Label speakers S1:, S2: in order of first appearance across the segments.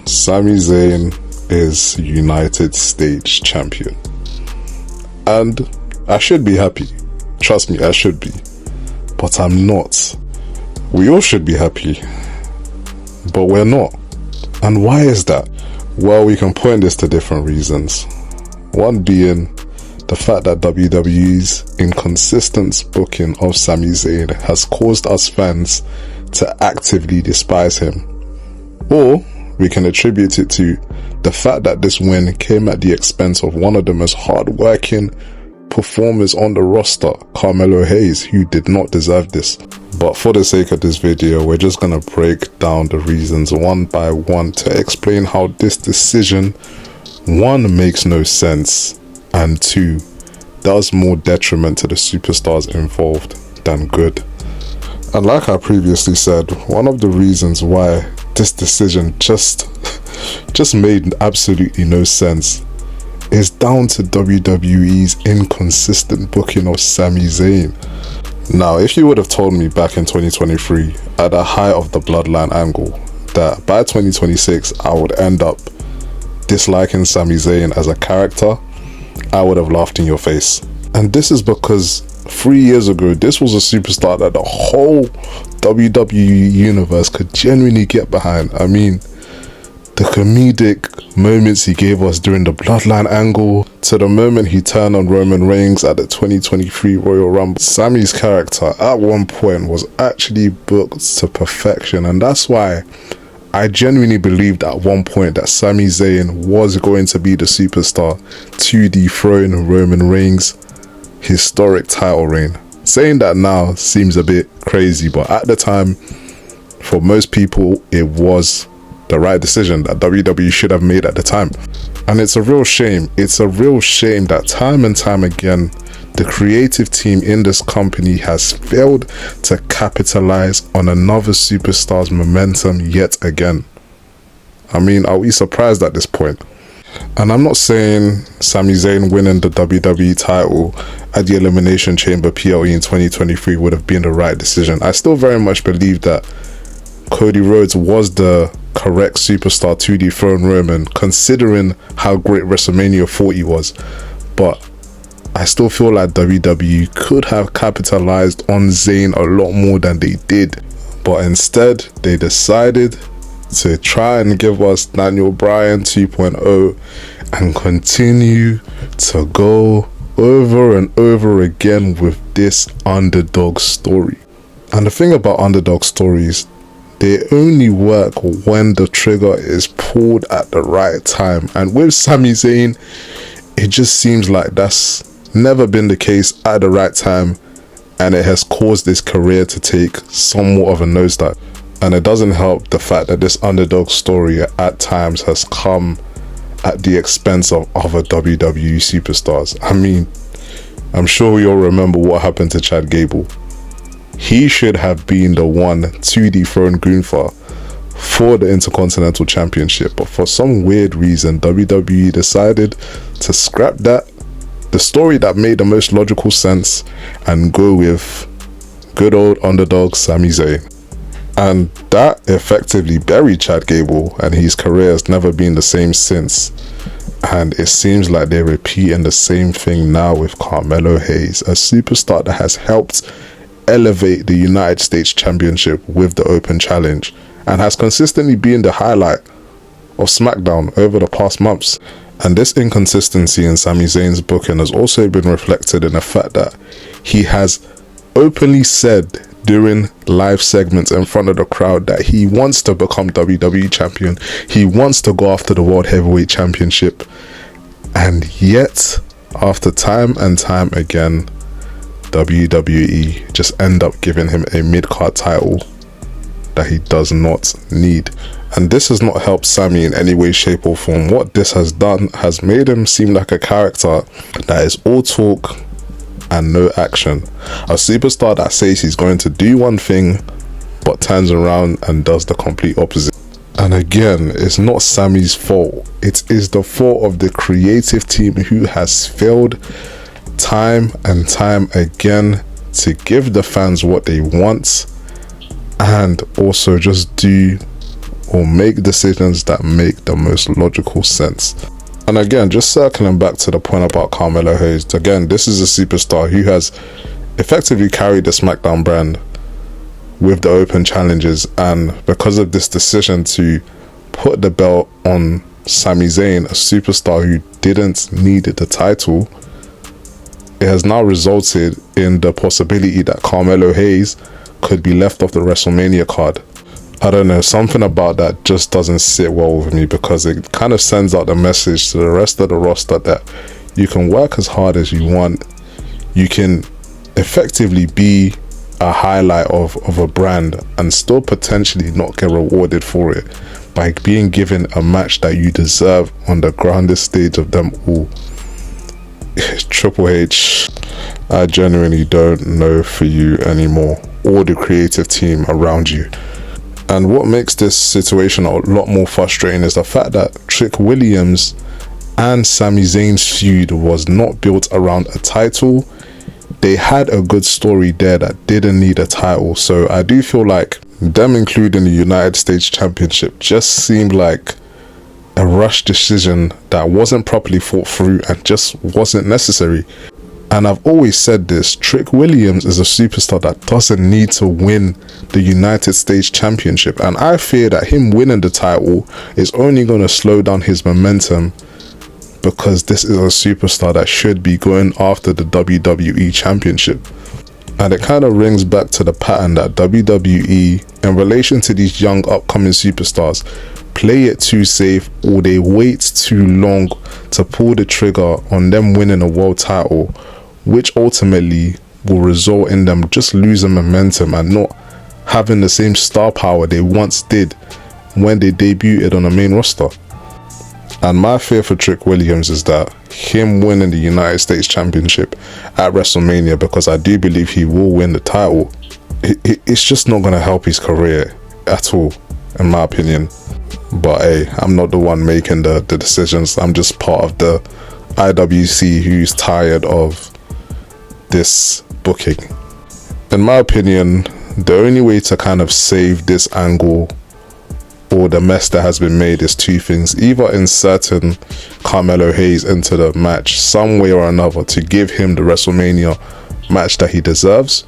S1: Sami Zayn is United States champion, and I should be happy. Trust me, I should be, but I'm not. We all should be happy, but we're not. And why is that? Well, we can point this to different reasons. One being the fact that WWE's inconsistent booking of Sami Zayn has caused us fans to actively despise him. Or we can attribute it to the fact that this win came at the expense of one of the most hard-working performers on the roster, Carmelo Hayes, who did not deserve this. But for the sake of this video, we're just going to break down the reasons one by one to explain how this decision, one, makes no sense, and two, does more detriment to the superstars involved than good. And like I previously said, one of the reasons why this decision just made absolutely no sense is down to WWE's inconsistent booking of Sami Zayn. Now, if you would have told me back in 2023, at the height of the bloodline angle, that by 2026 I would end up disliking Sami Zayn as a character, I would have laughed in your face. And this is because 3 years ago, this was a superstar that the whole WWE universe could genuinely get behind. I mean, the comedic moments he gave us during the bloodline angle, to the moment he turned on Roman Reigns at the 2023 Royal Rumble. Sami's character at one point was actually booked to perfection, and that's why I genuinely believed at one point that Sami Zayn was going to be the superstar to dethrone Roman Reigns' historic title reign. Saying that now seems a bit crazy, but at the time, for most people, it was the right decision that WWE should have made at the time. And it's a real shame. It's a real shame that time and time again, the creative team in this company has failed to capitalize on another superstar's momentum yet again. I mean, are we surprised at this point? And I'm not saying Sami Zayn winning the WWE title at the Elimination Chamber PLE in 2023 would have been the right decision. I still very much believe that Cody Rhodes was the correct superstar to dethrone Roman, considering how great WrestleMania 40 was. But I still feel like WWE could have capitalized on Zayn a lot more than they did. But instead, they decided to try and give us Daniel Bryan 2.0 and continue to go over and over again with this underdog story. And the thing about underdog stories, they only work when the trigger is pulled at the right time. And with Sami Zayn, it just seems like that's never been the case at the right time, and it has caused this career to take somewhat of a nosedive. And it doesn't help the fact that this underdog story at times has come at the expense of other WWE superstars. I mean, I'm sure we all remember what happened to Chad Gable. He should have been the one to dethrone Gunther for the Intercontinental Championship, but for some weird reason, WWE decided to scrap that, the story that made the most logical sense, and go with good old underdog Sami Zayn. And that effectively buried Chad Gable, and his career has never been the same since. And it seems like they're repeating the same thing now with Carmelo Hayes, a superstar that has helped elevate the United States Championship with the Open Challenge and has consistently been the highlight of SmackDown over the past months. And this inconsistency in Sami Zayn's booking has also been reflected in the fact that he has openly said during live segments in front of the crowd that he wants to become WWE champion. He wants to go after the World Heavyweight Championship. And yet, after time and time again, WWE just end up giving him a mid-card title that he does not need. And this has not helped Sami in any way, shape or form. What this has done has made him seem like a character that is all talk and no action. A superstar that says he's going to do one thing but turns around and does the complete opposite. And again, it's not Sami's fault. It is the fault of the creative team who has failed time and time again to give the fans what they want and also just do or make decisions that make the most logical sense. And again, just circling back to the point about Carmelo Hayes, again, this is a superstar who has effectively carried the SmackDown brand with the open challenges, and because of this decision to put the belt on Sami Zayn, a superstar who didn't need the title, it has now resulted in the possibility that Carmelo Hayes could be left off the WrestleMania card. I don't know, something about that just doesn't sit well with me, because it kind of sends out the message to the rest of the roster that you can work as hard as you want, you can effectively be a highlight of a brand and still potentially not get rewarded for it by being given a match that you deserve on the grandest stage of them all. Triple H, I genuinely don't know for you anymore, or the creative team around you. And what makes this situation a lot more frustrating is the fact that Trick Williams and Sami Zayn's feud was not built around a title. They had a good story there that didn't need a title. So I do feel like them including the United States Championship just seemed like a rush decision that wasn't properly thought through and just wasn't necessary. And I've always said this, Trick Williams is a superstar that doesn't need to win the United States Championship, and I fear that him winning the title is only going to slow down his momentum, because this is a superstar that should be going after the WWE Championship. And it kind of rings back to the pattern that WWE, in relation to these young upcoming superstars, play it too safe, or they wait too long to pull the trigger on them winning a world title, which ultimately will result in them just losing momentum and not having the same star power they once did when they debuted on the main roster. And my fear for Trick Williams is that him winning the United States Championship at WrestleMania, because I do believe he will win the title, it's just not going to help his career at all, in my opinion. But hey, I'm not the one making the decisions. I'm just part of the IWC who's tired of this booking. In my opinion, the only way to kind of save this angle or the mess that has been made is two things: either inserting Carmelo Hayes into the match some way or another to give him the WrestleMania match that he deserves,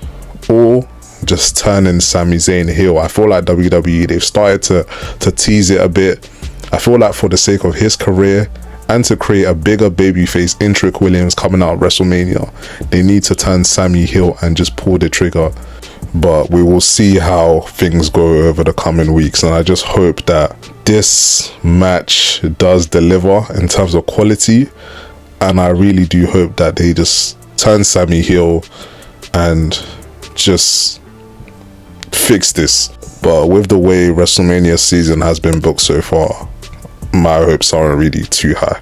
S1: or just turning Sami Zayn heel. I feel like WWE, they've started to tease it a bit. I feel like for the sake of his career and to create a bigger babyface in Trick Williams coming out of WrestleMania, they need to turn Sami heel and just pull the trigger. But we will see how things go over the coming weeks, and I just hope that this match does deliver in terms of quality, and I really do hope that they just turn Sami heel and just fix this. But with the way WrestleMania season has been booked so far, my hopes aren't really too high.